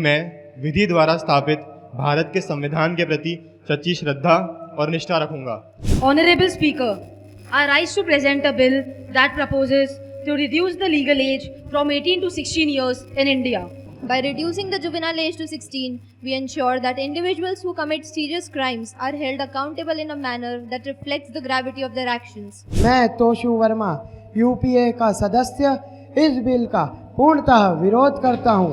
मैं विधि द्वारा स्थापित भारत के संविधान के प्रति सच्ची श्रद्धा और निष्ठा रखूंगा। Honorable Speaker, I rise to present a bill that proposes to reduce the legal age from 18 to 16 years in India. By reducing the juvenile age to 16, we ensure that individuals who commit serious crimes are held accountable in a manner that reflects the gravity of their actions. मैं Toshu Verma UPA का सदस्य इस bill का पूर्णतः विरोध करता हूँ।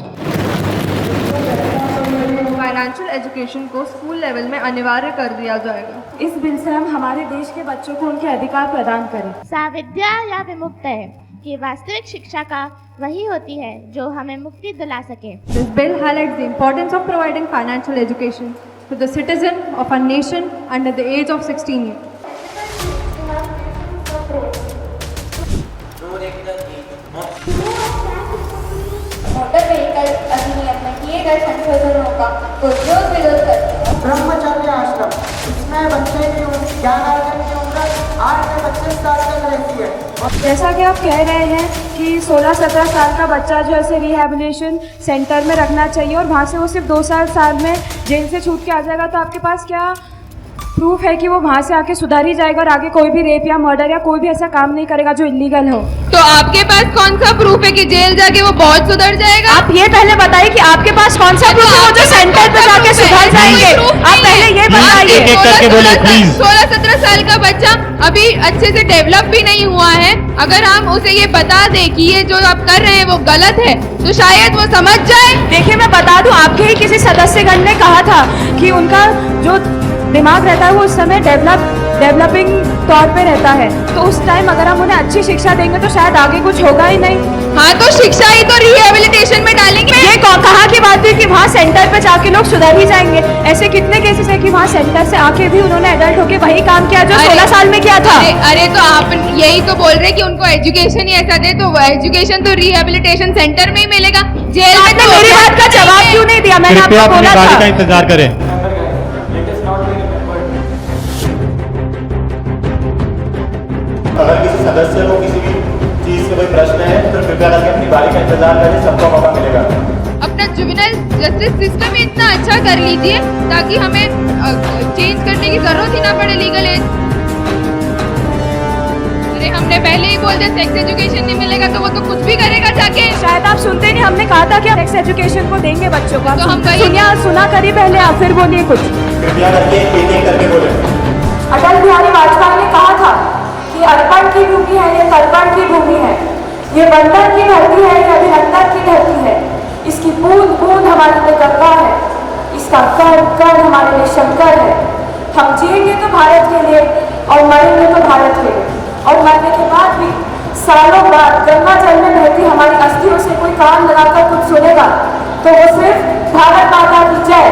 Financial education को स्कूल लेवल में अनिवार्य कर दिया जाएगा। इस बिल से हम हमारे देश के बच्चों को उनके अधिकार प्रदान करें। साविद्या या विमुक्त है कि वास्तविक शिक्षा का वही होती है जो हमें मुक्ति दिला सके। This bill highlights the importance of providing financial education to the citizen of our nation under the age of 16 years. Motor vehicle अधिनियम में किए गए संशोधनों का पुरजोर विरोध करते हैं। ब्रह्मचर्य आश्रम, इसमें बच्चे की ज्ञानार्जन की उम्र 8 से 25 साल तक रहती है। जैसा कि आप कह रहे हैं कि 16-17 साल का बच्चा जो है रिहैबिलिटेशन सेंटर में रखना चाहिए और वहाँ से वो सिर्फ 2 साल में जेल से छूट के आ जाएगा, तो आपके पास क्या प्रूफ है कि वो वहाँ से आके सुधार ही जाएगा और आगे कोई भी रेप या मर्डर या कोई भी ऐसा काम नहीं करेगा जो इलीगल हो? तो आपके पास कौन सा प्रूफ है कि जेल जाके वो बहुत सुधर जाएगा? आप ये पहले बताइए कि आपके पास कौन सा प्रूफ है वो जो सेंटर पे जाके सुधर जाएंगे? आप पहले ये बताइए। 16-17 साल का बच्चा अभी अच्छे से डेवलप भी नहीं हुआ है, अगर हम उसे ये बता दें कि ये जो आप कर रहे हैं वो गलत है तो शायद वो समझ जाए। देखिए, मैं बता दूं, आपके ही किसी सदस्यगण ने कहा था कि उनका जो दिमाग रहता है वो उस समय डेवलपिंग तौर पे रहता है, तो उस टाइम अगर हम उन्हें अच्छी शिक्षा देंगे तो शायद आगे कुछ होगा ही नहीं। हाँ, तो शिक्षा ही तो रिहेबिलिटेशन में डालेंगे। ये कहा की बात हुई कि वहाँ सेंटर पे जाके लोग सुधर ही जाएंगे। ऐसे कितने केसेस है कि वहाँ सेंटर से आके भी उन्होंने एडल्ट होके वही काम किया जो 16 साल में किया था। अरे तो आप यही तो बोल रहे कि उनको एजुकेशन ही ऐसा दे, तो एजुकेशन तो रिहेबिलिटेशन सेंटर में ही मिलेगा। जेल में तो मेरी बात का जवाब क्यों नहीं दिया? मैंने आपको बोला था। इंतजार करें। अगर किसी सदस्य को किसी भी चीज से कोई प्रश्न है तो कृपया करके अपनी बारी का इंतजार करें, सबको मौका मिलेगा। अपना जुवेनाइल जस्टिस सिस्टम ही इतना अच्छा कर लीजिए ताकि हमें चेंज करने की जरूरत ही ना पड़े लीगल एज। अरे हमने पहले ही बोल दिया सेक्स एजुकेशन नहीं मिलेगा तो वो तो कुछ भी करेगा जाके। शायद आप सुनते नहीं, हमने कहा था कि सेक्स एजुकेशन को देंगे बच्चों को। तो हम सुना करिए पहले, आप फिर बोलिए कुछ। कृपया करके एक करके बोले। अटल बिहारी वाजपेयी ने कहा था कि अर्पण की भूमि है, ये तर्पण की भूमि है, ये बंधन की धरती है, ये अभिनंदन की धरती है, इसकी बूंद बूंद हमारे लिए गंगा है, इसका कण कण हमारे लिए शंकर है। हम जिएंगे तो भारत के लिए और मरेंगे तो भारत के लिए, और मरने के बाद भी सालों बाद गंगा जल में बहती हमारी अस्थियों से कोई कान लगाकर कुछ सुनेगा तो वो सिर्फ भारत माता की जय।